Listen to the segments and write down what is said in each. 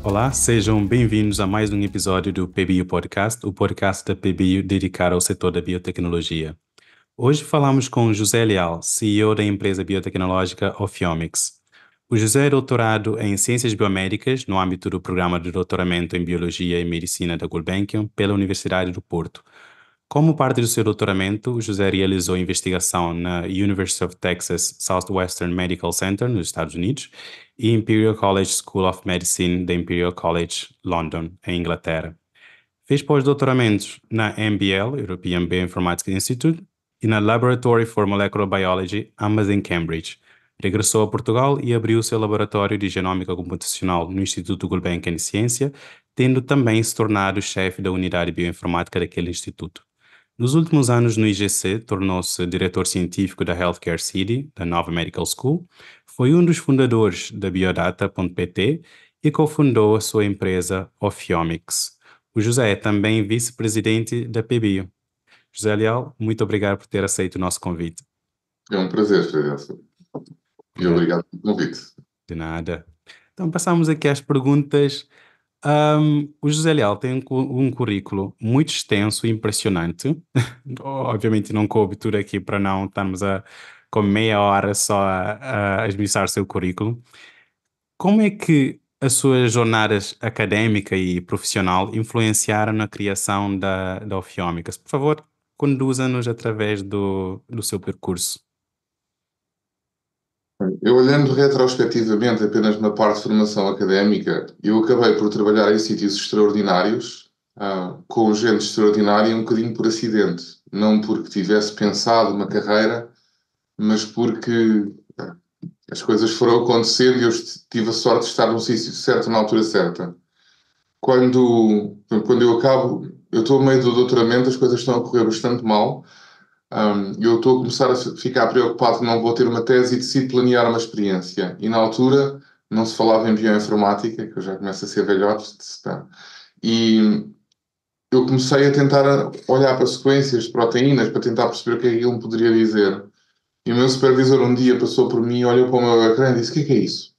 Olá, sejam bem-vindos a mais um episódio do PBio Podcast, o podcast da PBio dedicado ao setor da biotecnologia. Hoje falamos com José Leal, CEO da empresa biotecnológica Ophiomics. O José é doutorado em Ciências Biomédicas no âmbito do Programa de Doutoramento em Biologia e Medicina da Gulbenkian pela Universidade do Porto. Como parte do seu doutoramento, o José realizou investigação na University of Texas Southwestern Medical Center, nos Estados Unidos, e Imperial College School of Medicine da Imperial College London, em Inglaterra. Fez pós-doutoramentos na MBL, European Bioinformatics Institute, e na Laboratory for Molecular Biology, ambas em Cambridge. Regressou a Portugal e abriu seu laboratório de genômica computacional no Instituto Gulbenkian de Ciência, tendo também se tornado chefe da unidade bioinformática daquele instituto. Nos últimos anos no IGC, tornou-se diretor científico da Healthcare City, da Nova Medical School, foi um dos fundadores da Biodata.pt e cofundou a sua empresa Ophiomics. O José é também vice-presidente da PBio. José Leal, muito obrigado por ter aceito o nosso convite. É um prazer, Frederico. E obrigado pelo convite. De nada. Então, passamos aqui às perguntas. O José Leal tem um currículo muito extenso e impressionante. Obviamente não coube tudo aqui para não estarmos com meia hora só a esmiuçar o seu currículo. Como é que as suas jornadas académica e profissional influenciaram na criação da Ophiomics? Por favor, conduza-nos através do seu percurso. Eu, olhando retrospectivamente apenas na parte de formação académica, eu acabei por trabalhar em sítios extraordinários, com gente extraordinária, um bocadinho por acidente. Não porque tivesse pensado uma carreira, mas porque as coisas foram acontecendo e eu tive a sorte de estar num sítio certo na altura certa. Quando eu estou no meio do doutoramento, as coisas estão a correr bastante mal. Eu estou a começar a ficar preocupado que não vou ter uma tese e decido planear uma experiência. E na altura não se falava em bioinformática, que eu já começo a ser velhote, e eu comecei a tentar olhar para sequências de proteínas para tentar perceber o que é que aquilo me poderia dizer. E o meu supervisor um dia passou por mim, olhou para o meu ecrã e disse: "O que é isso?"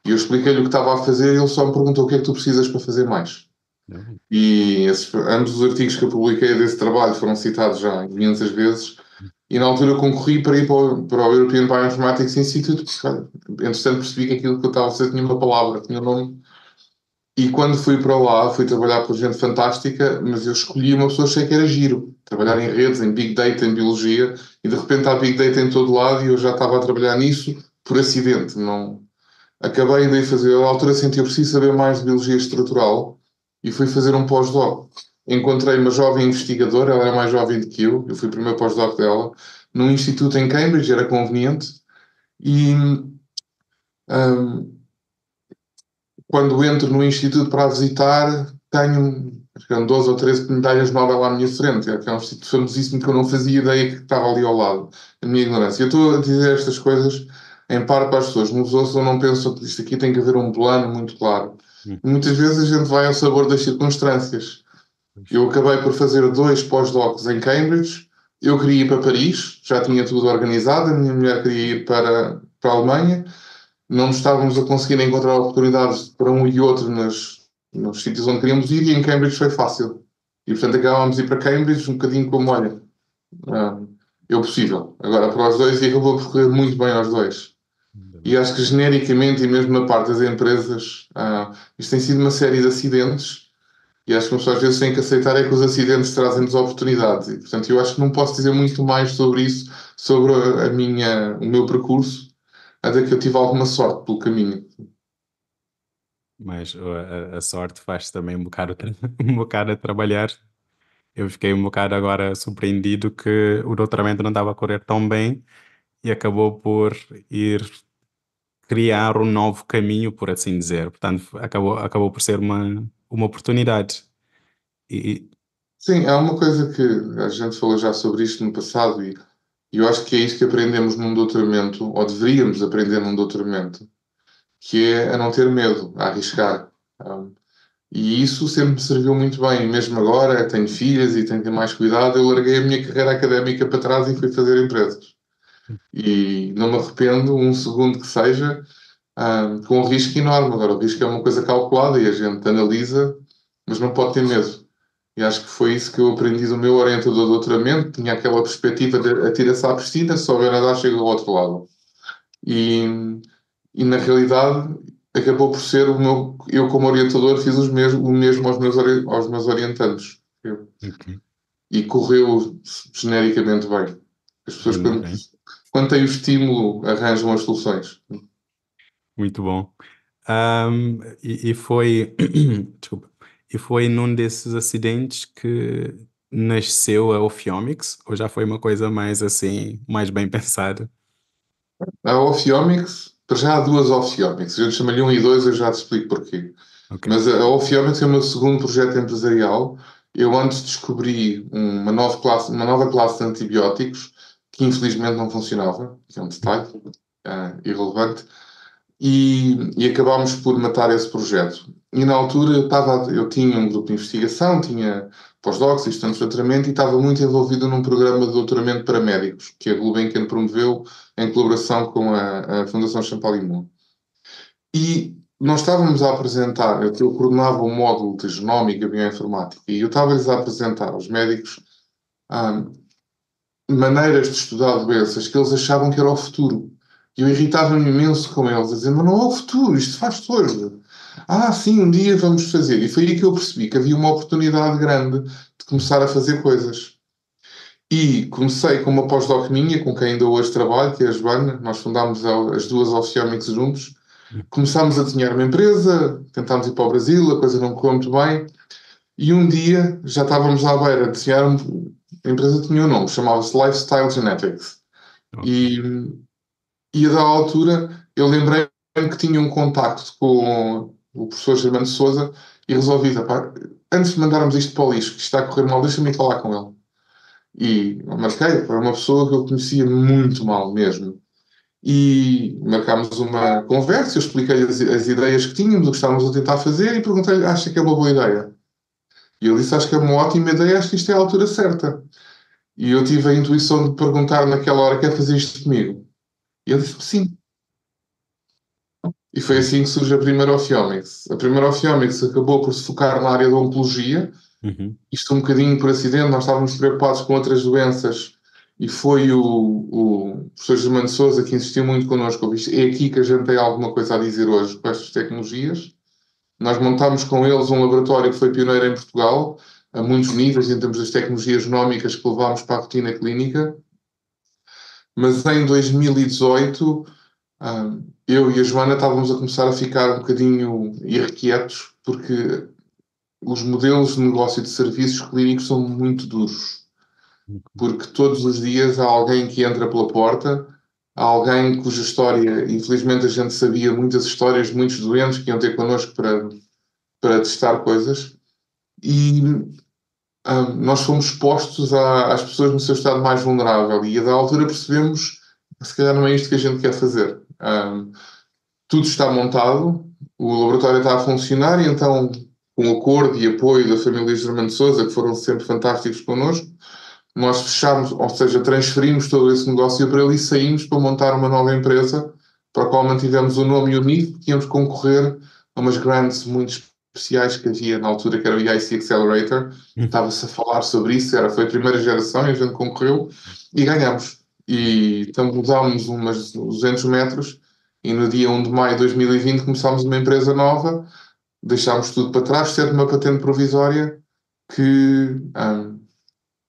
E eu expliquei-lhe o que estava a fazer e ele só me perguntou: "O que é que tu precisas para fazer mais?" E ambos os artigos que eu publiquei desse trabalho foram citados já imensas vezes. E na altura eu concorri para ir para o European Bioinformatics Institute, porque, entretanto, percebi que aquilo que eu estava a fazer tinha uma palavra, tinha um nome. E quando fui para lá, fui trabalhar por gente fantástica, mas eu escolhi uma pessoa que achei que era giro. Trabalhar em redes, em Big Data, em Biologia, e de repente há Big Data em todo lado e eu já estava a trabalhar nisso por acidente. Não... Acabei de fazer, na altura senti eu preciso saber mais de Biologia Estrutural e fui fazer um pós-doc. Encontrei uma jovem investigadora, ela era mais jovem do que eu fui o primeiro pós-doc dela, num instituto em Cambridge, era conveniente, e quando entro no instituto para a visitar, tenho acho que eram 12 ou 13 medalhas Nobel à minha frente, que é um instituto famosíssimo que eu não fazia ideia que estava ali ao lado, a minha ignorância. Eu estou a dizer estas coisas em par para as pessoas, não ouçam, não pensam que isto aqui tem que haver um plano muito claro. Muitas vezes a gente vai ao sabor das circunstâncias. Eu acabei por fazer 2 pós-docs em Cambridge. Eu queria ir para Paris, já tinha tudo organizado. A minha mulher queria ir para a Alemanha. Não estávamos a conseguir encontrar oportunidades para um e outro nos sítios onde queríamos ir, e em Cambridge foi fácil. E portanto acabámos de ir para Cambridge um bocadinho como, olha, é o possível. Agora para os dois, e acabou por correr muito bem aos dois. E acho que genericamente, e mesmo na parte das empresas, isto tem sido uma série de acidentes. E acho que às vezes tem que aceitar é que os acidentes trazem-nos oportunidades. E, portanto, eu acho que não posso dizer muito mais sobre isso, sobre o meu percurso, até que eu tive alguma sorte pelo caminho. Mas a sorte faz também um bocado, um bocado a trabalhar. Eu fiquei um bocado agora surpreendido que o doutoramento não estava a correr tão bem e acabou por ir criar um novo caminho, por assim dizer. Portanto, acabou por ser uma oportunidade. Sim, há uma coisa que a gente falou já sobre isto no passado, e eu acho que é isso que aprendemos num doutoramento, ou deveríamos aprender num doutoramento, que é a não ter medo, a arriscar. E isso sempre me serviu muito bem. Mesmo agora, tenho filhas e tenho que ter mais cuidado, eu larguei a minha carreira académica para trás e fui fazer empresas. E não me arrependo um segundo que seja, com um risco enorme. Agora, o risco é uma coisa calculada e a gente analisa, mas não pode ter medo. E acho que foi isso que eu aprendi do meu orientador de doutoramento. Tinha aquela perspectiva de atira-se à piscina, se souber nadar, chega ao outro lado. E, e na realidade, acabou por ser o meu. Eu, como orientador, fiz o mesmo aos meus orientandos. Ok. E correu genericamente bem. As pessoas, Ainda bem. quando têm o estímulo, arranjam as soluções. Muito bom. E foi, desculpa, e foi num desses acidentes que nasceu a Ophiomix, ou já foi uma coisa mais assim, mais bem pensada? A Ophiomix, para já há duas Ophiomix. A gente chama-lhe 1 e 2, eu já te explico porquê. Ok. Mas a Ophiomix é o meu segundo projeto empresarial. Eu antes descobri uma nova classe de antibióticos que infelizmente não funcionava, que é um detalhe irrelevante, e acabámos por matar esse projeto. E na altura eu tinha um grupo de investigação, tinha pós-docs e estudantes de doutoramento e estava muito envolvido num programa de doutoramento para médicos, que a Gulbenkian promoveu em colaboração com a Fundação Champalimau. E nós estávamos a apresentar, eu coordenava um módulo de genómica e bioinformática, e eu estava-lhes a apresentar aos médicos ah, maneiras de estudar doenças que eles achavam que era o futuro. E eu irritava-me imenso com eles, a dizer, mas não é o futuro, isto faz hoje. Ah, sim, um dia vamos fazer. E foi aí que eu percebi que havia uma oportunidade grande de começar a fazer coisas. E comecei com uma pós-doc minha, com quem ainda hoje trabalho, que é a Joana. Nós fundámos as duas Ophthalmics juntos. Começámos a desenhar uma empresa, tentámos ir para o Brasil, a coisa não correu muito bem. E um dia já estávamos à beira de desenhar. A empresa tinha um nome, chamava-se Lifestyle Genetics. Ok. E, e a da altura eu lembrei-me que tinha um contacto com o professor Germano de Souza e resolvi, "Epá, antes de mandarmos isto para o lixo, que isto está a correr mal, deixa-me falar com ele." E marquei para uma pessoa que eu conhecia muito mal mesmo. E marcámos uma conversa, eu expliquei as ideias que tínhamos, o que estávamos a tentar fazer e perguntei-lhe, acha que é uma boa ideia? E ele disse, acho que é uma ótima ideia, acho que isto é a altura certa. E eu tive a intuição de perguntar naquela hora, quer fazer isto comigo? E ele disse sim. E foi assim que surge a primeira Ophiomix. A primeira Ophiomix acabou por se focar na área da oncologia, Uhum. isto um bocadinho por acidente, nós estávamos preocupados com outras doenças e foi o professor Germano Souza que insistiu muito connosco. Isto é aqui que a gente tem alguma coisa a dizer hoje com estas tecnologias. Nós montámos com eles um laboratório que foi pioneiro em Portugal, a muitos níveis, em termos das tecnologias genómicas que levámos para a rotina clínica. Mas em 2018, eu e a Joana estávamos a começar a ficar um bocadinho irrequietos, porque os modelos de negócio de serviços clínicos são muito duros. Porque todos os dias há alguém que entra pela porta, há alguém cuja história, infelizmente a gente sabia muitas histórias de muitos doentes que iam ter connosco para testar coisas, e nós fomos expostos às pessoas no seu estado mais vulnerável, e a da altura percebemos que se calhar não é isto que a gente quer fazer. Tudo está montado, o laboratório está a funcionar, e então, com o acordo e apoio da família Germano de Souza, que foram sempre fantásticos connosco, nós fechámos, ou seja, transferimos todo esse negócio para ele e saímos para montar uma nova empresa, para a qual mantivemos o nome e o NIF, que íamos concorrer a umas grants muito especiais que havia na altura, que era o EIC Accelerator. Uhum. Estava-se a falar sobre isso, foi a primeira geração e a gente concorreu e ganhamos. E então mudámos umas 200 metros e no dia 1 de maio de 2020 começámos uma empresa nova, deixámos tudo para trás, exceto uma patente provisória que,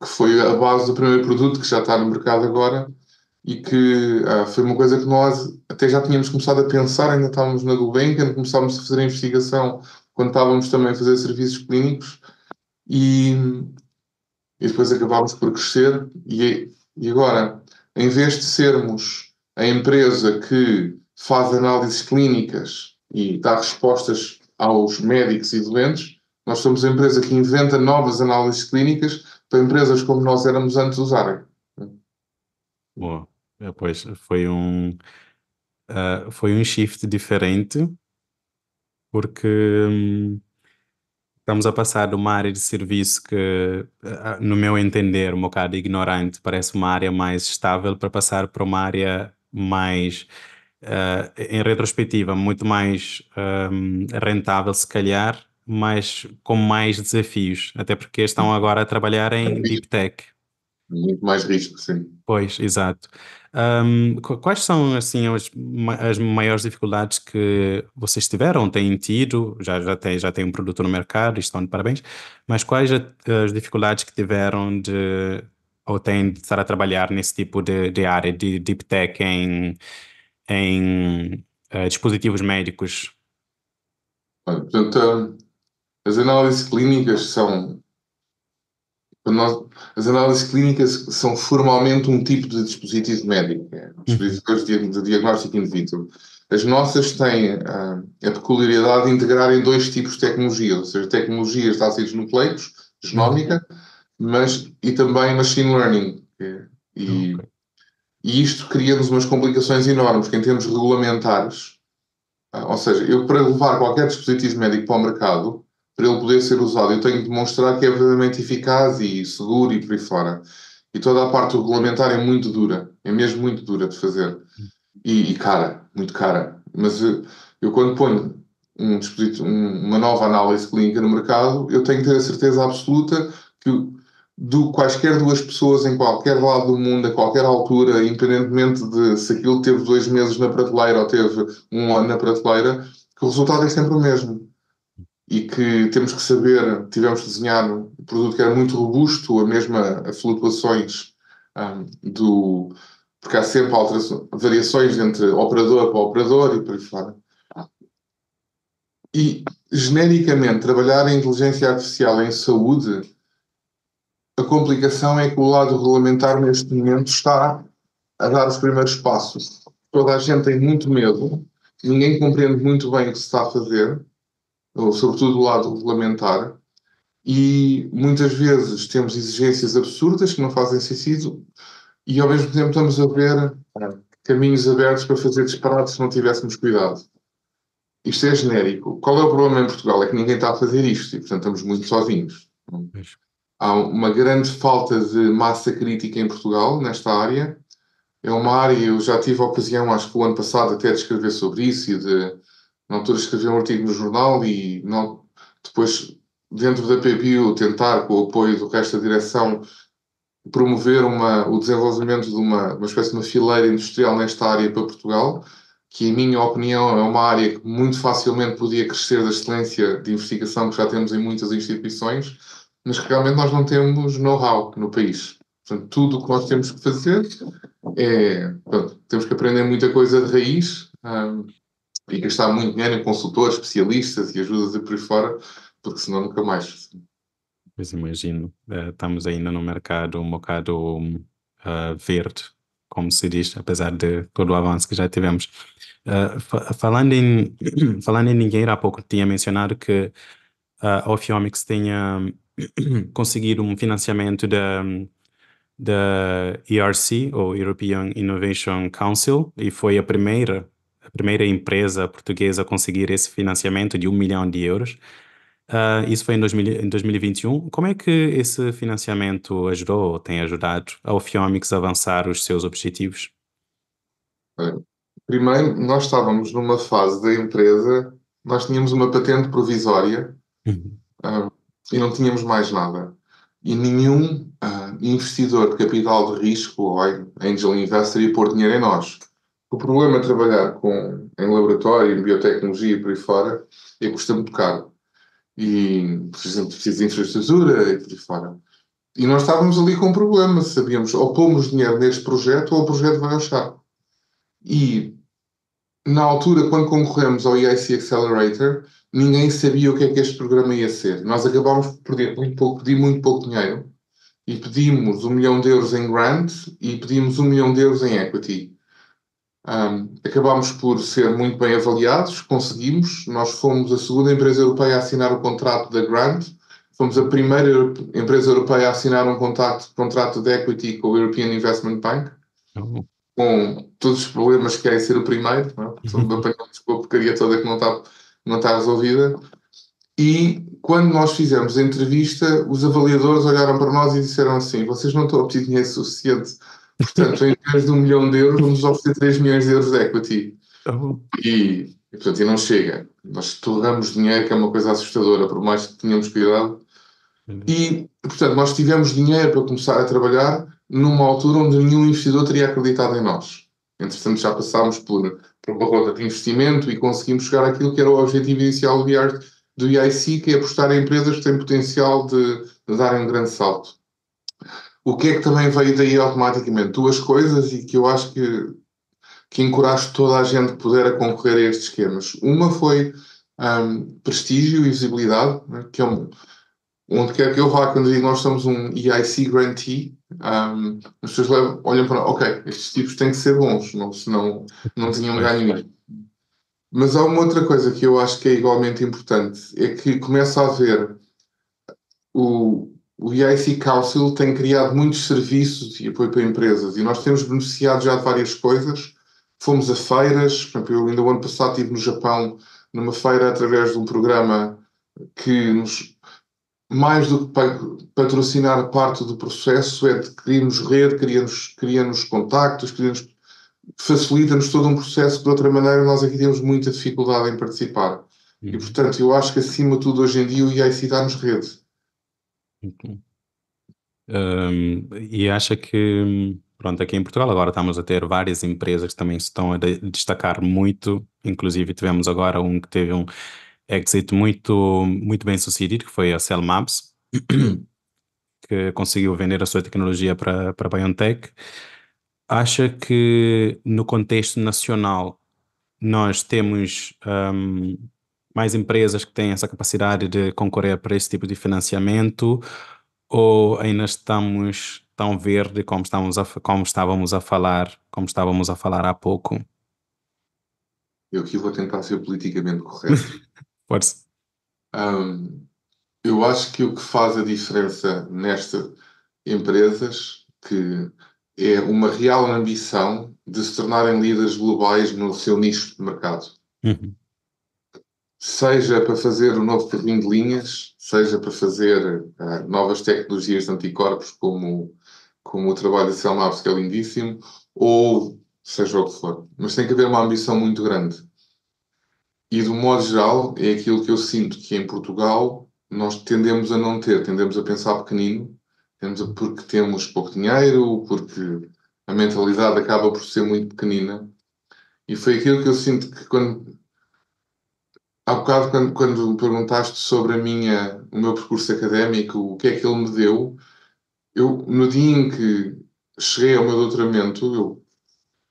que foi a base do primeiro produto que já está no mercado agora e que foi uma coisa que nós até já tínhamos começado a pensar, ainda estávamos na Gulbenkian, começámos a fazer a investigação quando estávamos também a fazer serviços clínicos e, e depois acabámos por crescer e agora, em vez de sermos a empresa que faz análises clínicas e dá respostas aos médicos e doentes, nós somos a empresa que inventa novas análises clínicas para empresas como nós éramos antes usarem. Boa. Pois foi um shift diferente, porque estamos a passar de uma área de serviço que, no meu entender, um bocado ignorante, parece uma área mais estável, para passar para uma área mais em retrospectiva, muito mais rentável, se calhar, mas com mais desafios, até porque estão agora a trabalhar em Deep Tech. Muito mais risco, sim. Pois, exato. Quais são, assim, as maiores dificuldades que vocês tiveram, têm tido? Já tem um produto no mercado, e estão de parabéns, mas quais as dificuldades que tiveram ou têm de estar a trabalhar nesse tipo de área de Deep Tech em dispositivos médicos? Olha, portanto, as análises clínicas para nós, as análises clínicas são formalmente um tipo de dispositivo médico, Uhum. dispositivos de diagnóstico in vitro. As nossas têm a peculiaridade de integrarem dois tipos de tecnologias, ou seja, tecnologias de ácidos nucleicos, Uhum. genómica, e também machine learning. E, Ok. e isto cria-nos umas complicações enormes, que em termos regulamentares, ou seja, eu para levar qualquer dispositivo médico para o mercado, para ele poder ser usado, eu tenho de demonstrar que é verdadeiramente eficaz e seguro e por aí fora. E toda a parte regulamentar é muito dura, é mesmo muito dura de fazer. E cara, muito cara. Mas eu quando ponho uma nova análise clínica no mercado, eu tenho que ter a certeza absoluta que quaisquer duas pessoas em qualquer lado do mundo, a qualquer altura, independentemente de se aquilo teve 2 meses na prateleira ou teve um ano na prateleira, que o resultado é sempre o mesmo. E que temos que saber, tivemos que desenhar um produto que era muito robusto, a flutuações do. Porque há sempre variações entre operador para operador e por aí fora. E, genericamente, trabalhar em inteligência artificial em saúde, a complicação é que o lado regulamentar, neste momento, está a dar os primeiros passos. Toda a gente tem muito medo, ninguém compreende muito bem o que se está a fazer, ou sobretudo o lado regulamentar, e muitas vezes temos exigências absurdas que não fazem sentido, e ao mesmo tempo estamos a ver caminhos abertos para fazer disparates se não tivéssemos cuidado. Isto é genérico. Qual é o problema em Portugal? É que ninguém está a fazer isto e, portanto, estamos muito sozinhos. Pois. Há uma grande falta de massa crítica em Portugal, nesta área. É uma área, eu já tive a ocasião, acho que o ano passado, até de escrever sobre isso e na altura, escrever um artigo no jornal e depois, dentro da PBU, tentar, com o apoio do resto da direção, promover o desenvolvimento de uma espécie de uma fileira industrial nesta área para Portugal, que, em minha opinião, é uma área que muito facilmente podia crescer da excelência de investigação que já temos em muitas instituições, mas que realmente nós não temos know-how no país. Portanto, tudo o que nós temos que fazer pronto, temos que aprender muita coisa de raiz, e gastar muito dinheiro em consultores, especialistas e ajudas e por aí fora, porque senão nunca mais. Pois imagino. Estamos ainda no mercado um bocado verde, como se diz, apesar de todo o avanço que já tivemos. Falando em, falando em dinheiro, há pouco tinha mencionado que a Ophthalmics tenha conseguido um financiamento da ERC, ou European Innovation Council, e foi a primeira empresa portuguesa a conseguir esse financiamento de 1 milhão de euros. Isso foi em 2021. Como é que esse financiamento ajudou ou tem ajudado a Ophthalmics a avançar os seus objetivos? Primeiro, nós estávamos numa fase da empresa, nós tínhamos uma patente provisória, Uhum. ah, e não tínhamos mais nada. E nenhum investidor de capital de risco ou angel investor ia pôr dinheiro em nós. O problema de trabalhar em laboratório, em biotecnologia e por aí fora, é que custa muito caro. E, por exemplo, precisa de infraestrutura e por aí fora. E nós estávamos ali com um problema, sabíamos, ou pomos dinheiro neste projeto ou o projeto vai achar. E na altura, quando concorremos ao EIC Accelerator, ninguém sabia o que é que este programa ia ser. Nós acabámos por pedir muito pouco dinheiro e pedimos 1 milhão de euros em grant e pedimos 1 milhão de euros em equity. Acabámos por ser muito bem avaliados, conseguimos. Nós fomos a segunda empresa europeia a assinar o contrato da grant, fomos a primeira empresa europeia a assinar um contrato de equity com o European Investment Bank, Oh. com todos os problemas que querem ser o primeiro, não é? Apanhamos com a porcaria toda que não está resolvida. E quando nós fizemos a entrevista, os avaliadores olharam para nós e disseram assim: vocês não estão a pedir dinheiro suficiente, portanto, em vez de 1 milhão de euros, vamos oferecer 3 milhões de euros de equity. Oh. Portanto, e não chega. Nós torramos dinheiro, que é uma coisa assustadora, por mais que tenhamos cuidado. E, portanto, nós tivemos dinheiro para começar a trabalhar numa altura onde nenhum investidor teria acreditado em nós. Entretanto, já passámos por uma roda de investimento e conseguimos chegar àquilo que era o objetivo inicial do EIC, que é apostar em empresas que têm potencial de darem um grande salto. O que é que também veio daí automaticamente? Duas coisas e que eu acho que encorajo toda a gente que puder a concorrer a estes esquemas. Uma foi prestígio e visibilidade, né, que é onde quer que eu vá, quando digo nós somos um EIC Grantee, as pessoas olham para, ok, estes tipos têm que ser bons, senão não tinham ganho nisto. Mas há uma outra coisa que eu acho que é igualmente importante, é que começa a haver o EIC Council tem criado muitos serviços e apoio para empresas e nós temos beneficiado já de várias coisas. Fomos a feiras, por exemplo, eu ainda o ano passado estive no Japão numa feira através de um programa que nos, mais do que patrocinar parte do processo, é de criar-nos rede, cria-nos contactos, facilita-nos todo um processo que de outra maneira nós aqui temos muita dificuldade em participar. E portanto eu acho que acima de tudo hoje em dia o EIC dá-nos rede. E acha que, pronto, aqui em Portugal agora estamos a ter várias empresas que também se estão a destacar muito, inclusive tivemos agora um que teve um exit muito bem sucedido, que foi a Cell Maps, que conseguiu vender a sua tecnologia para a BioNTech. Acha que no contexto nacional nós temos mais empresas que têm essa capacidade de concorrer para esse tipo de financiamento, ou ainda estamos tão verde como estávamos a falar há pouco? Eu aqui vou tentar ser politicamente correto. Pode-se. Eu acho que o que faz a diferença nestas empresas que é uma real ambição de se tornarem líderes globais no seu nicho de mercado. Seja para fazer um novo carrinho de linhas, seja para fazer novas tecnologias de anticorpos, como o trabalho da Cell Maps, que é lindíssimo, ou seja o que for. Mas tem que haver uma ambição muito grande. E, do modo geral, é aquilo que eu sinto que em Portugal nós tendemos a não ter, tendemos a pensar pequenino, porque temos pouco dinheiro, porque a mentalidade acaba por ser muito pequenina. E foi aquilo que eu sinto que há bocado, quando me perguntaste sobre o meu percurso académico, o que é que ele me deu, no dia em que cheguei ao meu doutoramento, eu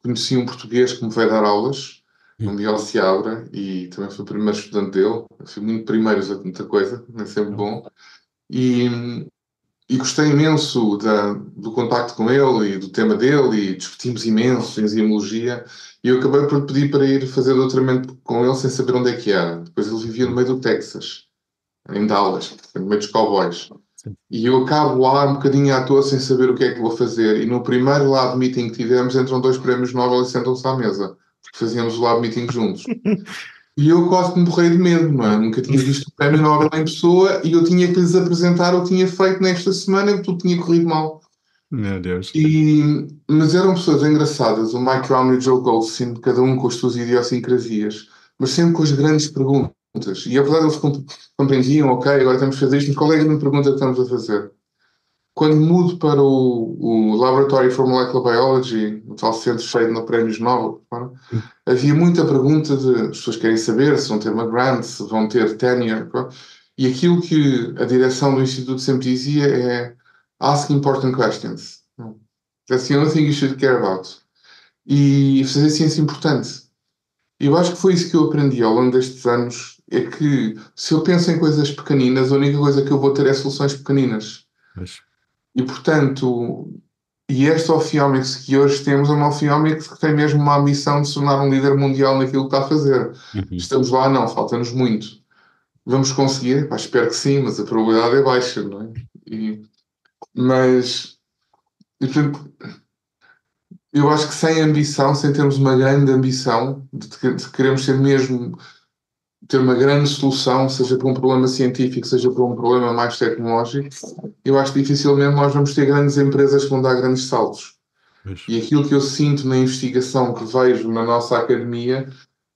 conheci um português que me veio dar aulas, o Miguel Seabra, e também fui o primeiro estudante dele. Fui muito primeiro a muita coisa, é sempre bom. E gostei imenso do contacto com ele e do tema dele, e discutimos imenso em enzimologia. E eu acabei por pedir para ir fazer doutoramento com ele sem saber onde é que era. Depois ele vivia no meio do Texas, em Dallas, no meio dos cowboys. Sim. E eu acabo lá um bocadinho à toa sem saber o que é que vou fazer. E no primeiro lab meeting que tivemos, entram 2 prémios Nobel e sentam-se à mesa. Porque fazíamos o lab meeting juntos. E eu quase que me borrei de medo, não é? Nunca tinha visto o prémio Nobel em pessoa e eu tinha que lhes apresentar o que tinha feito nesta semana e tudo tinha corrido mal. Meu Deus. Mas eram pessoas engraçadas, o Mike Brown e o Joe Goldstein, cada um com as suas idiosincrasias, mas sempre com as grandes perguntas. E apesar de eles compreendiam, ok, agora temos que fazer isto, mas qual é a grande pergunta que estamos a fazer? Quando mudo para o Laboratory for Molecular Biology, o tal centro cheio de prémios Nobel, havia muita pergunta as pessoas querem saber se vão ter uma grant, se vão ter tenure, e aquilo que a direção do Instituto sempre dizia é ask important questions. That's the only thing you should care about. E fazer ciência importante. E eu acho que foi isso que eu aprendi ao longo destes anos, é que se eu penso em coisas pequeninas, a única coisa que eu vou ter é soluções pequeninas. Mas... E, portanto, este Ophthalmics que hoje temos é uma Ophthalmics que tem mesmo uma ambição de se tornar um líder mundial naquilo que está a fazer. Estamos lá? Não, falta-nos muito. Vamos conseguir? Espero que sim, mas a probabilidade é baixa, não é? Portanto, eu acho que sem ambição, sem termos uma grande ambição de queremos ser mesmo ter uma grande solução, seja para um problema científico, seja para um problema mais tecnológico, eu acho que dificilmente nós vamos ter grandes empresas que vão dar grandes saltos. Pois. E aquilo que eu sinto na investigação que vejo na nossa academia,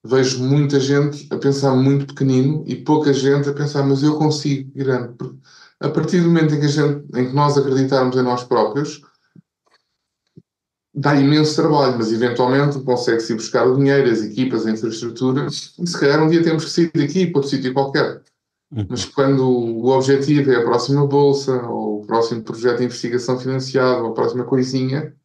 vejo muita gente a pensar muito pequenino e pouca gente a pensar, mas eu consigo ir grande. Porque a partir do momento em que nós acreditarmos em nós próprios, dá imenso trabalho, mas eventualmente consegue-se ir buscar o dinheiro, as equipas, a infraestrutura, e se calhar um dia temos que sair daqui para outro sítio qualquer. Mas Uhum. quando o objetivo é a próxima bolsa, ou o próximo projeto de investigação financiado, ou a próxima coisinha,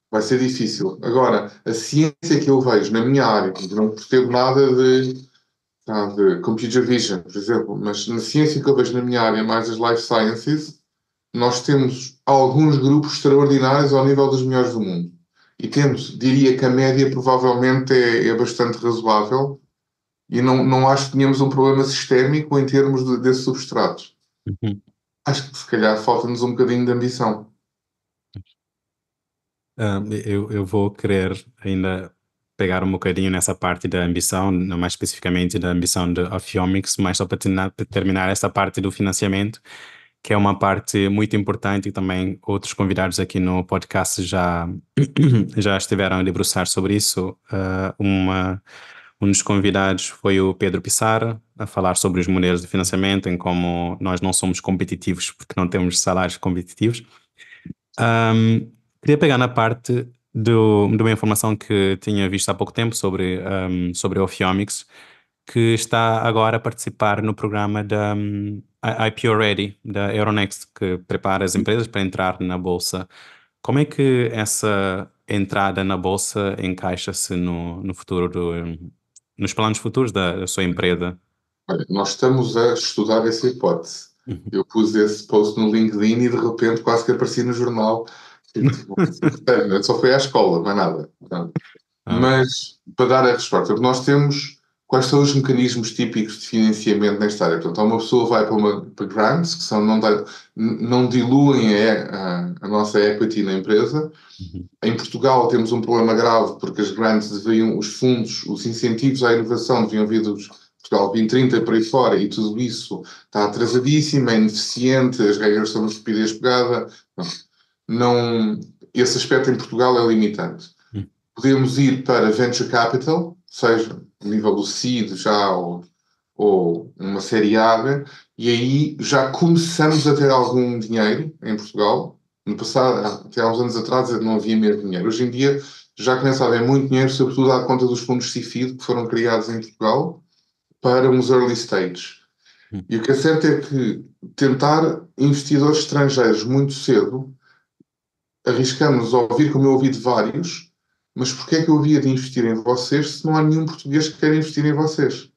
vai ser difícil. Agora, a ciência que eu vejo na minha área, não percebo nada de computer vision, por exemplo, mas na ciência que eu vejo na minha área, mais as life sciences, nós temos alguns grupos extraordinários ao nível dos melhores do mundo. E temos, diria que a média provavelmente é bastante razoável e não acho que tenhamos um problema sistémico em termos desse substrato. Uhum. Acho que se calhar falta-nos um bocadinho de ambição. Eu vou querer ainda pegar um bocadinho nessa parte da ambição, não mais especificamente da ambição de Ophiomics, mas só para terminar essa parte do financiamento, que é uma parte muito importante e também outros convidados aqui no podcast já, já estiveram a debruçar sobre isso. Um dos convidados foi o Pedro Pissarra, a falar sobre os modelos de financiamento, em como nós não somos competitivos porque não temos salários competitivos. Queria pegar na parte de uma informação que tinha visto há pouco tempo sobre a Ophiomics, que está agora a participar no programa da IPO Ready, da Euronext, que prepara as empresas para entrar na Bolsa. Como é que essa entrada na Bolsa encaixa-se no futuro, nos planos futuros da sua empresa? Olha, nós estamos a estudar essa hipótese. Uhum. Eu pus esse post no LinkedIn e de repente quase que apareci no jornal. Só foi à escola, mais nada. Portanto, Ah, mas, para dar a resposta, nós temos quais são os mecanismos típicos de financiamento nesta área. Portanto, uma pessoa vai para grants, que são, não diluem a nossa equity na empresa. uhum, Em Portugal temos um problema grave, porque as grants deviam, os fundos, os incentivos à inovação deviam vir dos Portugal 2030 por aí fora, e tudo isso está atrasadíssimo, é ineficiente, as regras são uma estupidez pegada. Não, esse aspecto em Portugal é limitante. uhum, Podemos ir para venture capital, seja no nível do seed já ou uma série A, e aí já começamos a ter algum dinheiro em Portugal. No passado, até há uns anos atrás, não havia mesmo dinheiro. Hoje em dia já começa a haver muito dinheiro, sobretudo à conta dos fundos CIFID que foram criados em Portugal para uns early stages. uhum, E o que é certo é que tentar investidores estrangeiros muito cedo, arriscamos a ouvir, como eu ouvi de vários, mas porquê é que eu havia de investir em vocês se não há nenhum português que queira investir em vocês?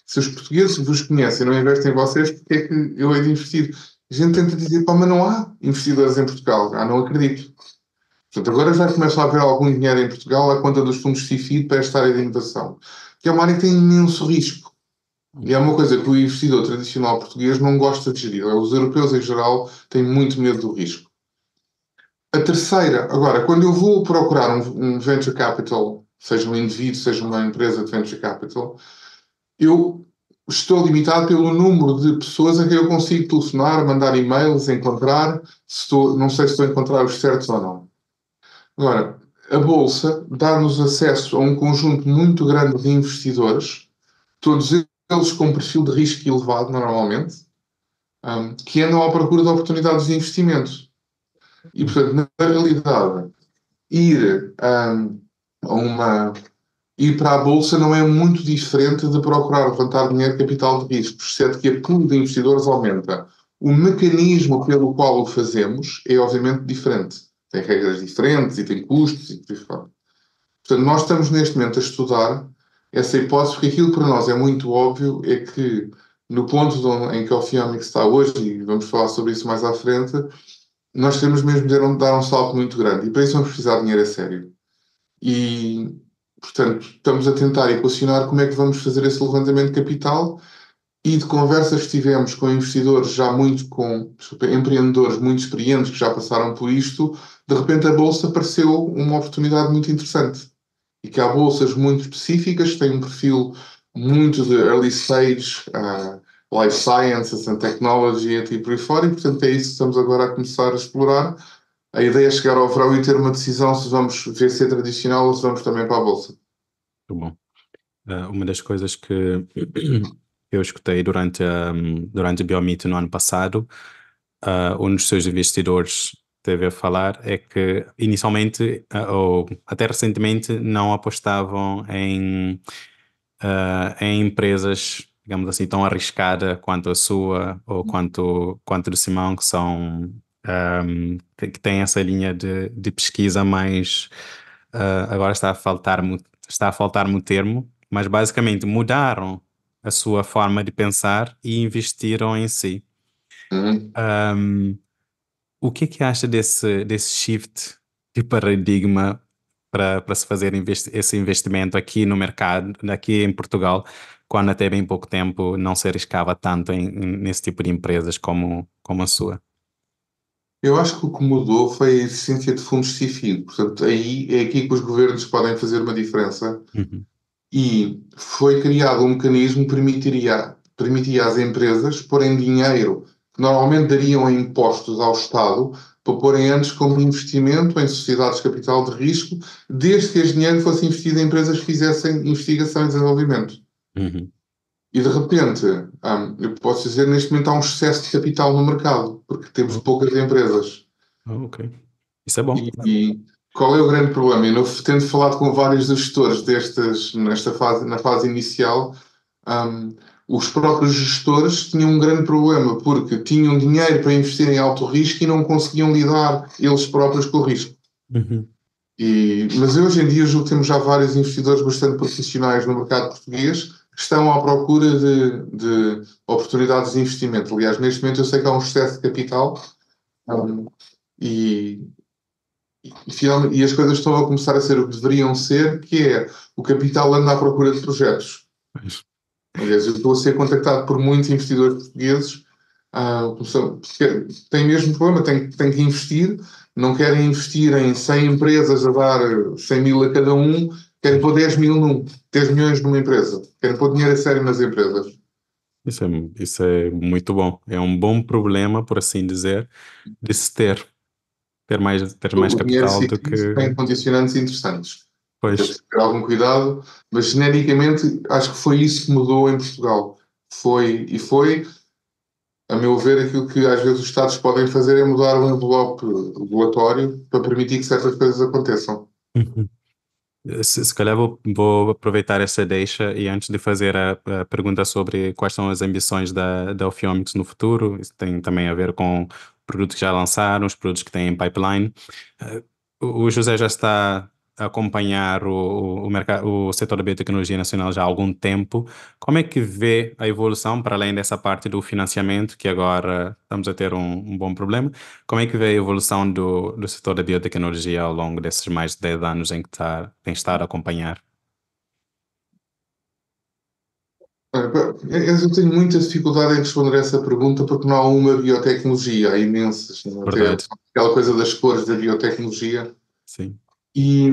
Se os portugueses vos conhecem e não investem em vocês, porquê é que eu hei de investir? A gente tenta dizer, pá, mas não há investidores em Portugal. Ah, não acredito. Portanto, agora já começa a haver algum dinheiro em Portugal à conta dos fundos CIFID para esta área de inovação, que é uma área que tem imenso risco. E é uma coisa que o investidor tradicional português não gosta de gerir. Os europeus, em geral, têm muito medo do risco. A terceira, agora, quando eu vou procurar um venture capital, seja um indivíduo, seja uma empresa de venture capital, eu estou limitado pelo número de pessoas a quem eu consigo telefonar, mandar e-mails, encontrar, não sei se estou a encontrar os certos ou não. Agora, a Bolsa dá-nos acesso a um conjunto muito grande de investidores, todos eles com perfil de risco elevado, normalmente, que andam à procura de oportunidades de investimento. E, portanto, na realidade, ir, a uma ir para a Bolsa não é muito diferente de procurar levantar dinheiro de capital de risco, exceto que a pool de investidores aumenta. O mecanismo pelo qual o fazemos é obviamente diferente. Tem regras diferentes e tem custos e por aí fora. Portanto, nós estamos neste momento a estudar essa hipótese, porque aquilo que para nós é muito óbvio é que no ponto em que o Ophiomics está hoje, e vamos falar sobre isso mais à frente, nós temos mesmo de dar um salto muito grande. E para isso vamos precisar de dinheiro a sério. E, portanto, estamos a tentar equacionar como é que vamos fazer esse levantamento de capital e de conversas que tivemos com investidores empreendedores muito experientes que já passaram por isto, de repente a Bolsa pareceu uma oportunidade muito interessante. E que há bolsas muito específicas, que têm um perfil muito de early stage, life sciences and technology e por aí fora, e portanto é isso que estamos agora a começar a explorar. a ideia é chegar ao verão e ter uma decisão se vamos VC tradicional ou se vamos também para a Bolsa. Muito bom. Uma das coisas que eu escutei durante o Biomeet no ano passado, um dos seus investidores teve a falar, é que inicialmente, ou até recentemente, não apostavam em empresas, digamos assim, tão arriscadas quanto a sua ou quanto do Simão, que são que têm essa linha de pesquisa mais agora está a faltar-me o termo, mas basicamente mudaram a sua forma de pensar e investiram em si. Uhum. O que acha desse shift de paradigma para se fazer esse investimento aqui no mercado, aqui em Portugal, quando até bem pouco tempo não se arriscava tanto nesse tipo de empresas como a sua? Eu acho que o que mudou foi a existência de fundos CIFID. Portanto, aí é aqui que os governos podem fazer uma diferença. Uhum, E foi criado um mecanismo que permitia às empresas porem dinheiro que normalmente dariam em impostos ao Estado para porem antes como investimento em sociedades de capital de risco, desde que esse dinheiro fosse investido em empresas que fizessem investigação e desenvolvimento. uhum. E de repente, eu posso dizer, neste momento há um excesso de capital no mercado, porque temos Oh, poucas empresas. ok. Isso é bom. E qual é o grande problema? Tendo falado com vários dos gestores na fase inicial, um, os próprios gestores tinham um grande problema, porque tinham dinheiro para investir em alto risco e não conseguiam lidar eles próprios com o risco. Uhum, Mas hoje em dia eu julgo que temos já vários investidores bastante profissionais no mercado português que estão à procura de oportunidades de investimento. Aliás, neste momento eu sei que há um excesso de capital, um, e, e as coisas estão a começar a ser o que deveriam ser, que é o capital anda à procura de projetos. pois. Aliás, eu estou a ser contactado por muitos investidores portugueses que têm mesmo problema, têm que investir, não querem investir em 100 empresas a dar 100 mil a cada um, querem pôr 10 mil 10 milhões numa empresa, querem pôr dinheiro a sério nas empresas. Isso é muito bom. É um bom problema, por assim dizer, de se ter mais O dinheiro capital do cíclico que. tem condicionantes interessantes. É Pois. preciso ter algum cuidado, mas genericamente acho que foi isso que mudou em Portugal. Foi, a meu ver, aquilo que às vezes os Estados podem fazer é mudar o envelope regulatório para permitir que certas coisas aconteçam. Uhum. Se calhar vou aproveitar essa deixa e antes de fazer a pergunta sobre quais são as ambições da Ophiomix no futuro, isso tem também a ver com produtos que já lançaram, os produtos que têm em pipeline. Eh, o José já está a acompanhar o mercado, o setor da biotecnologia nacional já há algum tempo. Como é que vê a evolução, para além dessa parte do financiamento, que agora estamos a ter um bom problema? Como é que vê a evolução do setor da biotecnologia ao longo desses mais de 10 anos em que tem estado a acompanhar? Eu tenho muita dificuldade em responder essa pergunta porque não há uma biotecnologia, há imensas, não é? Até Verdade, aquela coisa das cores da biotecnologia. sim. E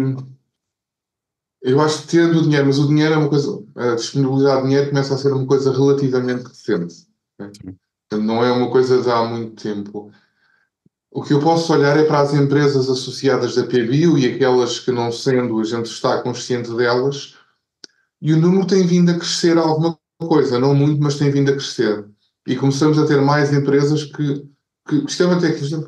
eu acho que tendo o dinheiro, mas o dinheiro é uma coisa, a disponibilidade de dinheiro começa a ser uma coisa relativamente recente. Ok? Sim. Portanto, não é uma coisa de há muito tempo. O que eu posso olhar é para as empresas associadas da PBio e aquelas que, não sendo, a gente está consciente delas, e o número tem vindo a crescer alguma coisa, não muito, mas tem vindo a crescer. E começamos a ter mais empresas que isto é uma tecnologia.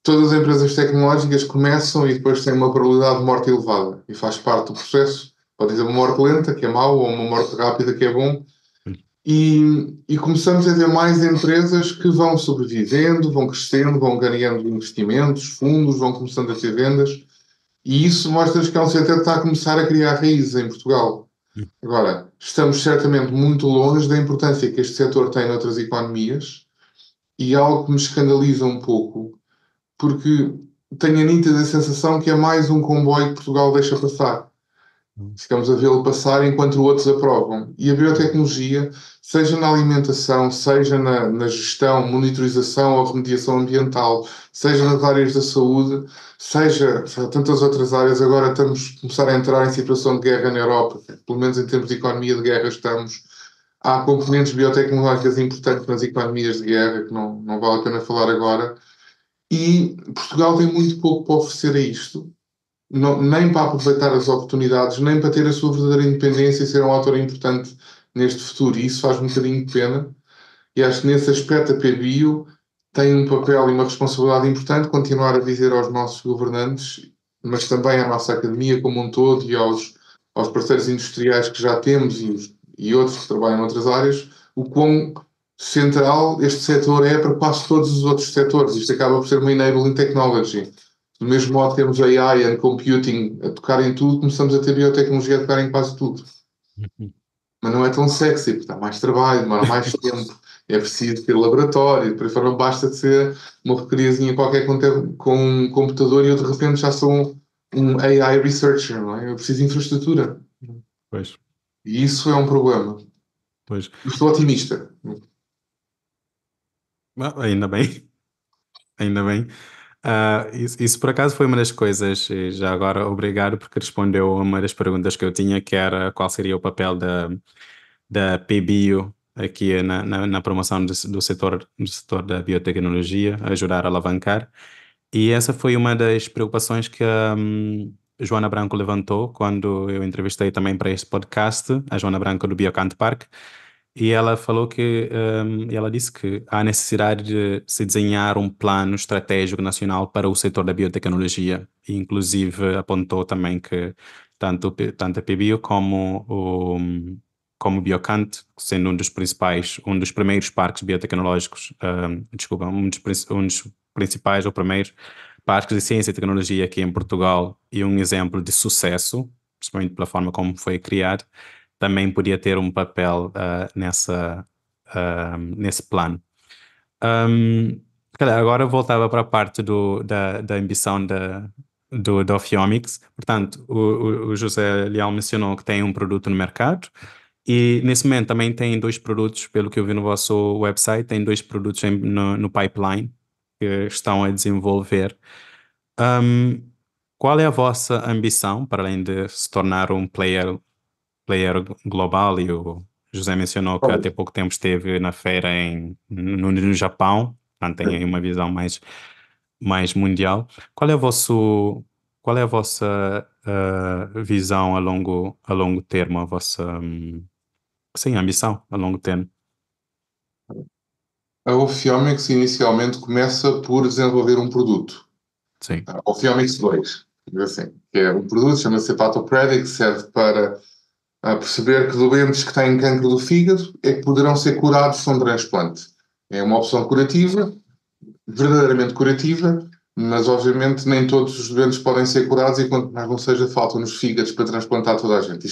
Todas as empresas tecnológicas começam e depois têm uma probabilidade de morte elevada. E faz parte do processo. Pode ser uma morte lenta, que é mau, ou uma morte rápida, que é bom. E começamos a ter mais empresas que vão sobrevivendo, vão crescendo, vão ganhando investimentos, fundos, vão começando a ter vendas. E isso mostra-nos que é um setor que está a começar a criar raízes em Portugal. Agora, estamos certamente muito longe da importância que este setor tem noutras economias e algo que me escandaliza um pouco, porque tenho a nítida sensação que é mais um comboio que Portugal deixa passar. Ficamos a vê-lo passar enquanto outros aprovam. E a biotecnologia, seja na alimentação, seja na gestão, monitorização ou remediação ambiental, seja nas áreas da saúde, seja tantas outras áreas, agora estamos a começar a entrar em situação de guerra na Europa, pelo menos em termos de economia de guerra estamos. Há componentes biotecnológicas importantes nas economias de guerra, que não vale a pena falar agora, E Portugal tem muito pouco para oferecer a isto, nem para aproveitar as oportunidades, nem para ter a sua verdadeira independência e ser um ator importante neste futuro. E isso faz-me um bocadinho de pena. E acho que nesse aspecto a PBio tem um papel e uma responsabilidade importante continuar a dizer aos nossos governantes, mas também à nossa academia como um todo e aos parceiros industriais que já temos e outros que trabalham noutras áreas, o quão central este setor é para quase todos os outros setores. Isto acaba por ser uma enabling technology. Do mesmo modo que temos AI e computing a tocar em tudo, começamos a ter biotecnologia a tocar em quase tudo. Mas não é tão sexy, porque dá mais trabalho, demora mais tempo, é preciso ter laboratório, por aí fora não basta de ser uma porcariazinha qualquer com um computador e eu de repente já sou um AI researcher, não é? Eu preciso de infraestrutura. Pois, E isso é um problema. pois. Eu estou otimista. Ainda bem, ainda bem. Isso por acaso foi uma das coisas, e já agora obrigado porque respondeu a uma das perguntas que eu tinha, que era qual seria o papel da PBio aqui na promoção do setor da biotecnologia, ajudar a alavancar. E essa foi uma das preocupações que a Joana Branco levantou quando eu entrevistei também para este podcast, a Joana Branco do Biocant Park. E ela falou ela disse que há necessidade de se desenhar um plano estratégico nacional para o setor da biotecnologia. E, inclusive, apontou também que tanto a PBio como o Biocant, sendo um dos primeiros parques biotecnológicos, desculpa, um dos principais ou primeiros parques de ciência e tecnologia aqui em Portugal e um exemplo de sucesso, principalmente pela forma como foi criado, também podia ter um papel nesse plano. Agora voltava para a parte da ambição da Ophthalmics. Portanto, o José Leal mencionou que tem um produto no mercado e nesse momento também tem dois produtos, pelo que eu vi no vosso website, tem dois produtos no pipeline que estão a desenvolver. Qual é a vossa ambição, para além de se tornar um player global? E o José mencionou que até pouco tempo esteve na feira no Japão, portanto tem aí uma visão mais mundial. Qual é a vossa visão a longo termo, a vossa sim, ambição a longo termo? A Ophthalmics inicialmente começa por desenvolver um produto. Sim. A Ophthalmics 2, assim, que é um produto, chama-se Hepatopredict, que serve para perceber que doentes que têm cancro do fígado é que poderão ser curados com transplante. É uma opção curativa, verdadeiramente curativa, mas obviamente nem todos os doentes podem ser curados e quanto mais não seja, faltam-nos fígados para transplantar toda a gente.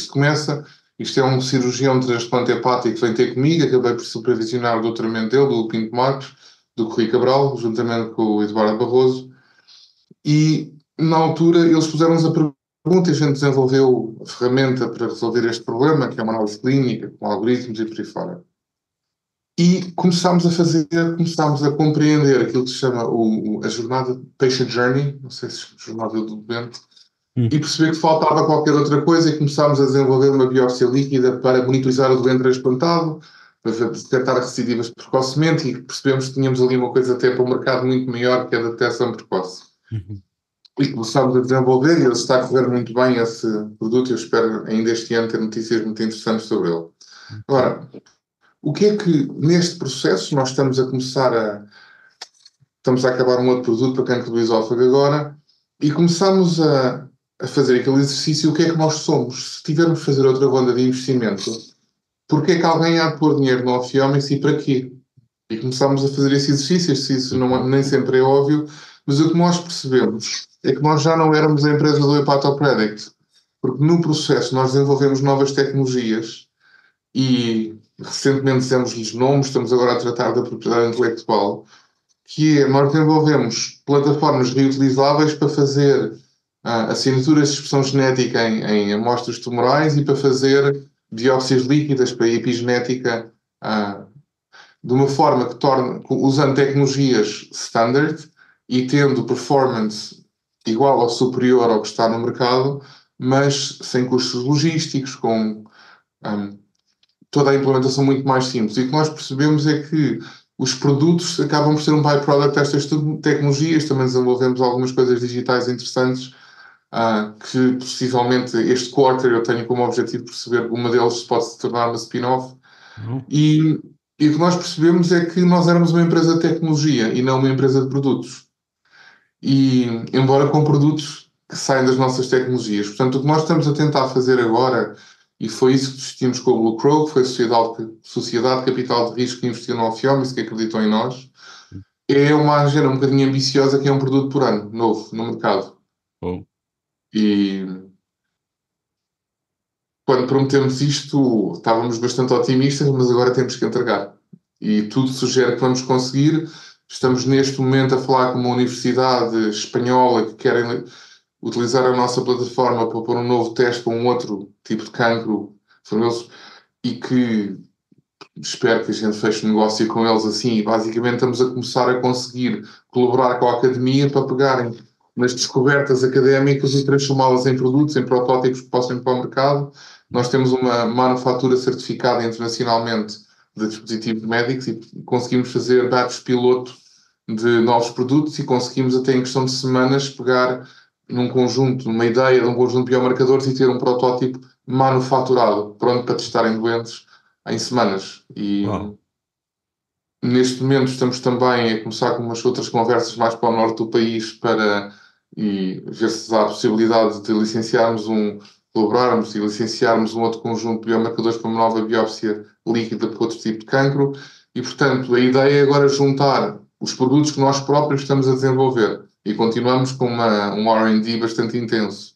Isto é um cirurgião de transplante hepático que vem ter comigo, acabei por supervisionar o doutoramento dele, do Pinto Marcos, do Rui Cabral, juntamente com o Eduardo Barroso, e na altura eles puseram-nos a pergunta e a gente desenvolveu a ferramenta para resolver este problema, que é uma análise clínica, com algoritmos e por aí fora. E começámos a compreender aquilo que se chama a jornada Patient Journey, não sei se jornada do doente, e perceber que faltava qualquer outra coisa e começámos a desenvolver uma biópsia líquida para monitorizar o doente transplantado, para detectar recidivas precocemente e percebemos que tínhamos ali uma coisa até para um mercado muito maior que é a detecção precoce. E começámos a desenvolver e ele está a correr muito bem esse produto e eu espero ainda este ano ter notícias muito interessantes sobre ele. Agora, o que é que neste processo nós estamos a acabar um outro produto para cancro do esófago agora e começamos a fazer aquele exercício, o que é que nós somos? Se tivermos de fazer outra ronda de investimento, porque é que alguém há de pôr dinheiro no Ophthalmics e para quê? E começámos a fazer esse exercício, isso nem sempre é óbvio, mas o que nós percebemos é que nós já não éramos a empresa do Hepatopredict, porque no processo nós desenvolvemos novas tecnologias e recentemente dissemos-lhes nomes, estamos agora a tratar da propriedade intelectual, que é, nós desenvolvemos plataformas reutilizáveis para fazer assinaturas de expressão genética em amostras tumorais e para fazer biópsias líquidas para epigenética de uma forma que torne, usando tecnologias standard e tendo performance igual ou superior ao que está no mercado, mas sem custos logísticos, com toda a implementação muito mais simples. E o que nós percebemos é que os produtos acabam por ser um byproduct destas tecnologias. Também desenvolvemos algumas coisas digitais interessantes, que possivelmente este quarter eu tenho como objetivo perceber uma deles pode se tornar uma spin-off. Não? E o que nós percebemos é que nós éramos uma empresa de tecnologia e não uma empresa de produtos. E embora com produtos que saem das nossas tecnologias. Portanto, o que nós estamos a tentar fazer agora, e foi isso que discutimos com o Blue Crow, que foi a Sociedade de Capital de Risco que investiu no Ophiomys, que acreditou em nós, é uma agenda um bocadinho ambiciosa, que é um produto por ano, novo, no mercado. Bom. E quando prometemos isto, estávamos bastante otimistas, mas agora temos que entregar. E tudo sugere que vamos conseguir. Estamos neste momento a falar com uma universidade espanhola que querem utilizar a nossa plataforma para pôr um novo teste para um outro tipo de cancro e que espero que a gente feche negócio com eles assim. E basicamente estamos a começar a conseguir colaborar com a academia para pegarem nas descobertas académicas e transformá-las em produtos, em protótipos que possam ir para o mercado. Nós temos uma manufatura certificada internacionalmente de dispositivos médicos e conseguimos fazer dados piloto de novos produtos e conseguimos até em questão de semanas pegar numa ideia de um conjunto de biomarcadores e ter um protótipo manufaturado, pronto para testar em doentes em semanas. E Uau. neste momento estamos também a começar com umas outras conversas mais para o norte do país para ver se há a possibilidade de colaborarmos e licenciarmos um outro conjunto de biomarcadores para uma nova biópsia líquida para outro tipo de cancro. E, portanto, a ideia é agora juntar os produtos que nós próprios estamos a desenvolver e continuamos com um R&D bastante intenso,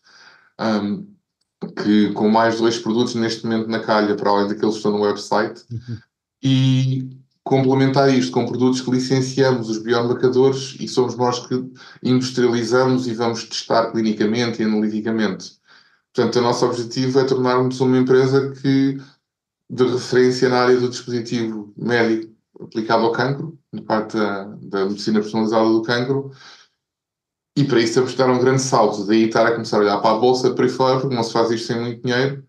com mais 2 produtos neste momento na calha, para além daqueles que estão no website, e complementar isto com produtos que licenciamos os biomarcadores e somos nós que industrializamos e vamos testar clinicamente e analiticamente. Portanto, o nosso objetivo é tornarmos uma empresa de referência na área do dispositivo médico aplicado ao cancro, na parte da medicina personalizada do cancro, e para isso temos que dar um grande salto, daí estar a começar a olhar para a bolsa por aí fora, porque não se faz isto sem muito dinheiro.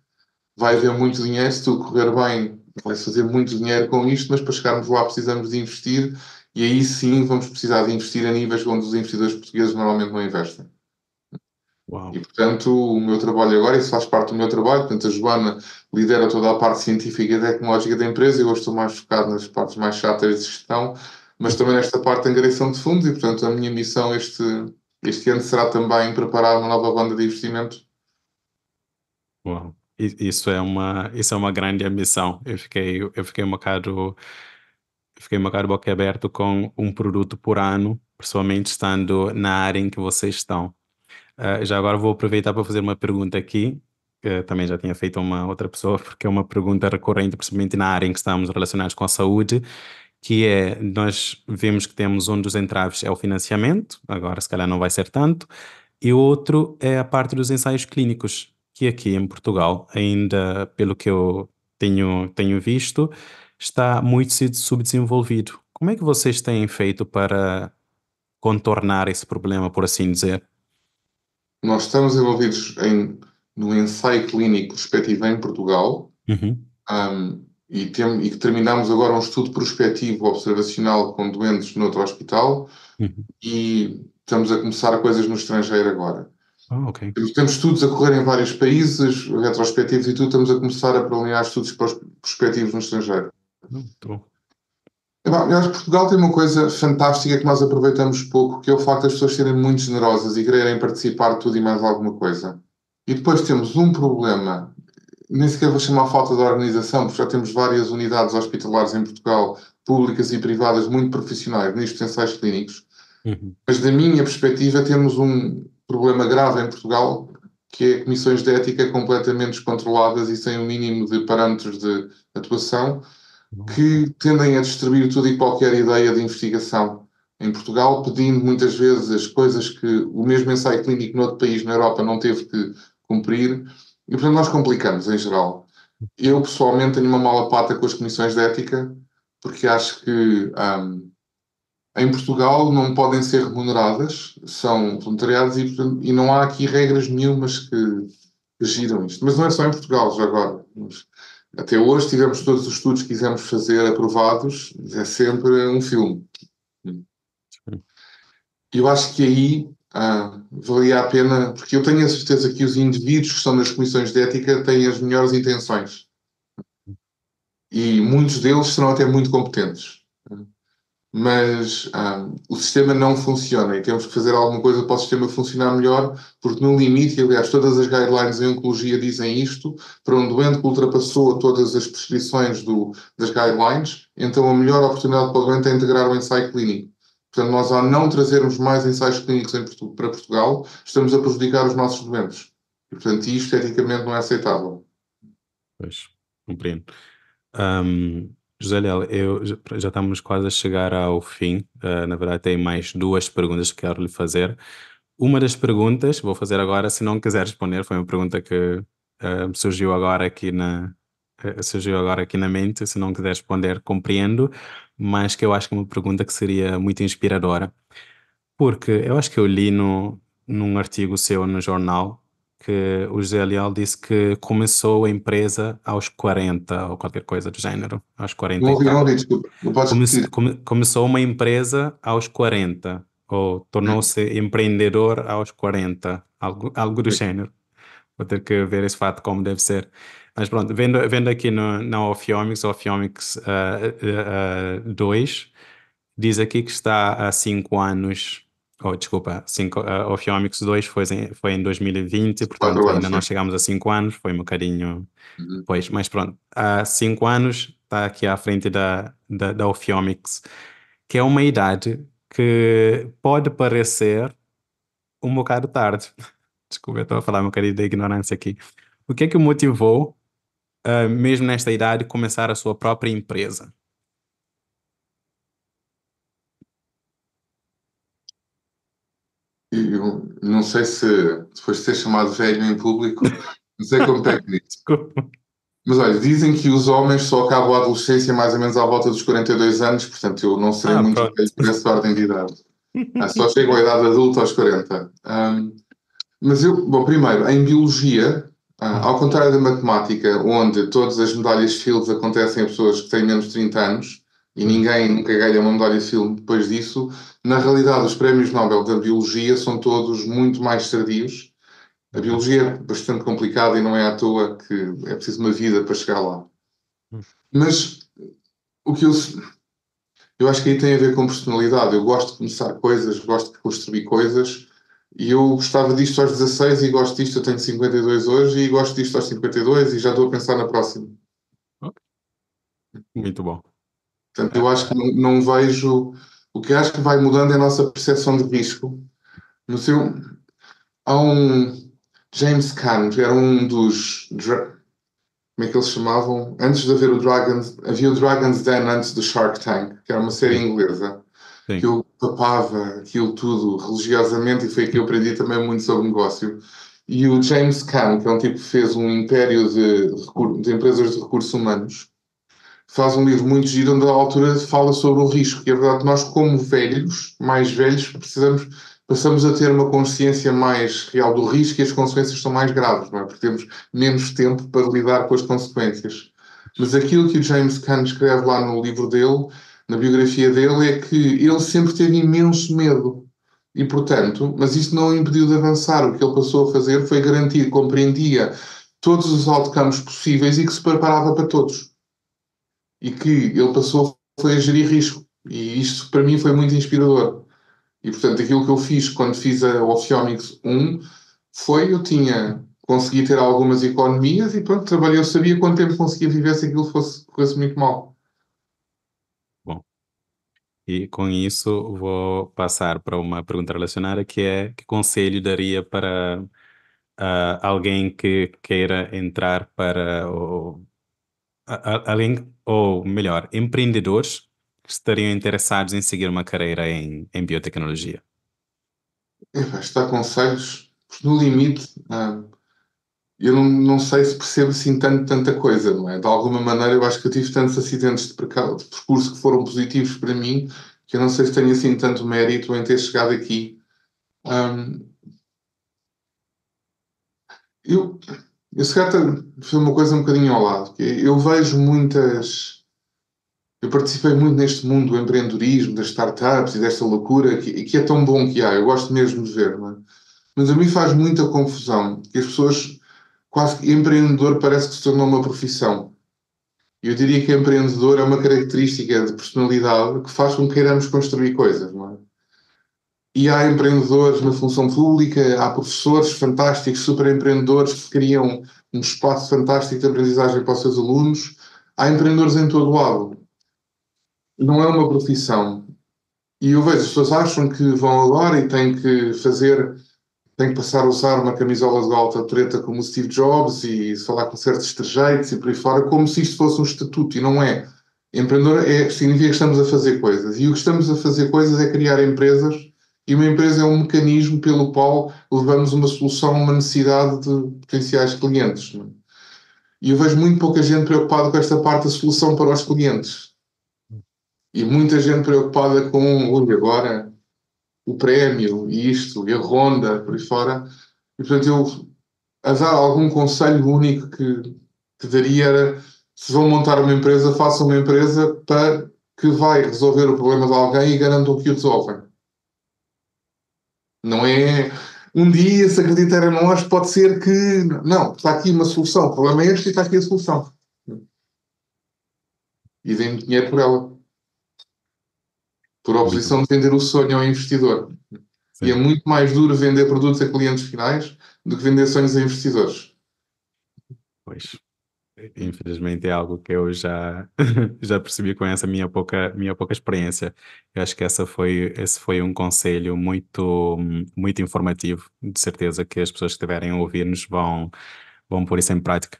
Vai haver muito dinheiro, se tudo correr bem, vai-se fazer muito dinheiro com isto, mas para chegarmos lá precisamos de investir, e aí sim vamos precisar de investir a níveis onde os investidores portugueses normalmente não investem. Uau. E, portanto, o meu trabalho agora, isso faz parte do meu trabalho, portanto, a Joana lidera toda a parte científica e tecnológica da empresa, eu estou mais focado nas partes mais chatas de gestão, mas também nesta parte de angariação de fundos, e, portanto, a minha missão este ano será também preparar uma nova banda de investimento. Uau. Isso é uma grande ambição. Eu fiquei um bocado boquiaberto com um produto por ano, principalmente estando na área em que vocês estão. Já agora vou aproveitar para fazer uma pergunta aqui, que também já tinha feito uma outra pessoa, porque é uma pergunta recorrente, principalmente na área em que estamos relacionados com a saúde, que é, nós vemos que temos um dos entraves é o financiamento, agora se calhar não vai ser tanto, e o outro é a parte dos ensaios clínicos, que aqui em Portugal, ainda pelo que eu tenho visto, está muito subdesenvolvido. Como é que vocês têm feito para contornar esse problema, por assim dizer? Nós estamos envolvidos no ensaio clínico prospectivo em Portugal, Uhum. e que terminamos agora um estudo prospectivo observacional com doentes noutro hospital, Uhum. e estamos a começar coisas no estrangeiro agora. Ok. Temos estudos a correr em vários países, retrospectivos e tudo, estamos a começar a planear estudos prospectivos no estrangeiro. Muito bom. Eu acho que Portugal tem uma coisa fantástica que nós aproveitamos pouco, que é o facto das pessoas serem muito generosas e quererem participar de tudo e mais alguma coisa. E depois temos um problema, nem sequer vou chamar falta de organização, porque já temos várias unidades hospitalares em Portugal, públicas e privadas, muito profissionais nestes ensaios clínicos. Uhum. Mas da minha perspectiva temos um problema grave em Portugal, que é comissões de ética completamente descontroladas e sem o mínimo de parâmetros de atuação, que tendem a destruir tudo e qualquer ideia de investigação em Portugal, pedindo muitas vezes coisas que o mesmo ensaio clínico noutro país na Europa não teve que cumprir, e portanto nós complicamos em geral. Eu pessoalmente tenho uma mala pata com as comissões de ética, porque acho que em Portugal não podem ser remuneradas, são voluntariados e não há aqui regras nenhumas que giram isto. Mas não é só em Portugal, já agora. Até hoje tivemos todos os estudos que quisemos fazer aprovados, é sempre um filme. Eu acho que aí valia a pena, porque eu tenho a certeza que os indivíduos que estão nas comissões de ética têm as melhores intenções. E muitos deles serão até muito competentes. Mas o sistema não funciona e temos que fazer alguma coisa para o sistema funcionar melhor, porque no limite, aliás, todas as guidelines em oncologia dizem isto, para um doente que ultrapassou todas as prescrições das guidelines, então a melhor oportunidade para o doente é integrar o ensaio clínico. Portanto, nós ao não trazermos mais ensaios clínicos para Portugal, estamos a prejudicar os nossos doentes. E, portanto, isto eticamente não é aceitável. Pois, compreendo. José Leal, já estamos quase a chegar ao fim. Na verdade, tenho mais duas perguntas que quero lhe fazer. Uma das perguntas, vou fazer agora, se não quiser responder, foi uma pergunta que surgiu agora aqui na mente. Se não quiser responder, compreendo, mas que eu acho que é uma pergunta que seria muito inspiradora. Porque eu acho que eu li num artigo seu no jornal que o José Leal disse que começou a empresa aos 40 ou qualquer coisa do género, aos 40 e Não tal. ouvi, desculpa. Não podes repetir. Começou uma empresa aos 40 ou tornou-se empreendedor aos 40, algo do género. Vou ter que ver esse fato como deve ser. Mas pronto, vendo aqui na Ophthalmics 2, diz aqui que está há 5 anos, desculpa, Ophthalmics 2 foi em 2020, portanto 4 ainda anos, não sim. chegamos a 5 anos, foi um bocadinho. Uhum. Pois, mas pronto, há 5 anos está aqui à frente da Ophthalmics, que é uma idade que pode parecer um bocado tarde. Desculpa, eu estou a falar um bocadinho da ignorância aqui. O que é que o motivou, mesmo nesta idade, começar a sua própria empresa? Eu não sei se depois de ser chamado velho em público, não sei como é que diz. Desculpa. Mas olha, dizem que os homens só acabam a adolescência mais ou menos à volta dos 42 anos, portanto eu não serei muito Pronto. velho por essa ordem de idade. Só chego à idade adulta aos 40. Mas bom, primeiro, em biologia, ao contrário da matemática, onde todas as medalhas Fields acontecem a pessoas que têm menos de 30 anos e ninguém nunca ganha uma medalha Fields depois disso, na realidade os prémios Nobel da biologia são todos muito mais tardios. A biologia é bastante complicada e não é à toa que é preciso uma vida para chegar lá. Mas o que eu acho que aí tem a ver com personalidade. Eu gosto de começar coisas, gosto de construir coisas. E eu gostava disto aos 16 e gosto disto. Eu tenho 52 hoje e gosto disto aos 52 e já estou a pensar na próxima. Muito bom. Portanto, eu acho que não vejo. O que acho que vai mudando é a nossa percepção de risco. No seu, há um James Caan, que era um dos. Como é que eles chamavam? Antes de haver o Dragons, havia o Dragons Den antes do Shark Tank, que era uma série Sim, inglesa, que sim. eu papava aquilo tudo religiosamente e foi que eu aprendi também muito sobre negócio. E o James Caan, que é um tipo que fez um império de empresas de recursos humanos, faz um livro muito giro onde a altura fala sobre o risco. E é verdade que nós, como velhos, mais velhos, passamos a ter uma consciência mais real do risco e as consequências são mais graves, não é? Porque temos menos tempo para lidar com as consequências. Mas aquilo que o James Caan escreve lá no livro dele, na biografia dele, é que ele sempre teve imenso medo. E, portanto, mas isso não o impediu de avançar. O que ele passou a fazer foi garantir, compreendia todos os outcomes possíveis e que se preparava para todos. E que ele passou foi a gerir risco. E isto para mim foi muito inspirador. E portanto aquilo que eu fiz quando fiz a Ophthalmics 1 foi, eu consegui ter algumas economias e pronto, trabalhei, eu sabia quanto tempo conseguia viver se aquilo corresse muito mal. Bom, e com isso vou passar para uma pergunta relacionada que é: que conselho daria para alguém que queira entrar para alguém, ou melhor, empreendedores que estariam interessados em seguir uma carreira em biotecnologia? Está conselhos, porque no limite, eu não sei se percebo assim tanta coisa, não é? De alguma maneira eu acho que eu tive tantos acidentes de percurso que foram positivos para mim, que eu não sei se tenho assim tanto mérito em ter chegado aqui. Hum, eu Eu se calhar foi uma coisa um bocadinho ao lado. Eu vejo muitas. Eu participei muito neste mundo do empreendedorismo, das startups e desta loucura que é tão bom que há. Eu gosto mesmo de ver, não é? Mas a mim faz muita confusão que as pessoas, quase que empreendedor parece que se tornou uma profissão. Eu diria que empreendedor é uma característica de personalidade que faz com que queiramos construir coisas, não é? E há empreendedores na função pública, há professores fantásticos, super empreendedores que criam um espaço fantástico de aprendizagem para os seus alunos. Há empreendedores em todo o lado. Não é uma profissão. E eu vejo, as pessoas acham que vão agora e têm que fazer, têm que passar a usar uma camisola de alta treta como o Steve Jobs e falar com certos trejeitos e por aí fora, como se isto fosse um estatuto, e não é. Empreendedor significa que estamos a fazer coisas, e o que estamos a fazer coisas é criar empresas, e uma empresa é um mecanismo pelo qual levamos uma solução a uma necessidade de potenciais clientes. Não é? E eu vejo muito pouca gente preocupada com esta parte da solução para os clientes. E muita gente preocupada com, olha, agora o prémio e isto, e a ronda, por aí fora. E, portanto, eu, a dar algum conselho único que daria era, se vão montar uma empresa, façam uma empresa para que vai resolver o problema de alguém e garantam que o resolvem. Não é um dia, se acreditar em nós, pode ser que. Não, está aqui uma solução. O problema é este e está aqui a solução. E deem dinheiro por ela. Por Muito, oposição de vender o sonho ao investidor. E é sim. muito mais duro vender produtos a clientes finais do que vender sonhos a investidores. Pois, infelizmente é algo que eu já, já percebi com essa minha pouca experiência. Eu acho que esse foi um conselho muito, muito informativo. De certeza que as pessoas que estiverem a ouvir-nos vão pôr isso em prática.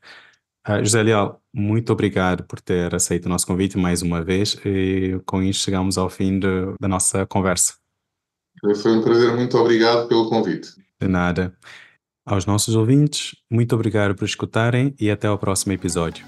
José Leal, muito obrigado por ter aceito o nosso convite mais uma vez e com isto chegamos ao fim da nossa conversa. Foi um prazer, muito obrigado pelo convite. De nada. Aos nossos ouvintes, muito obrigado por escutarem e até ao próximo episódio.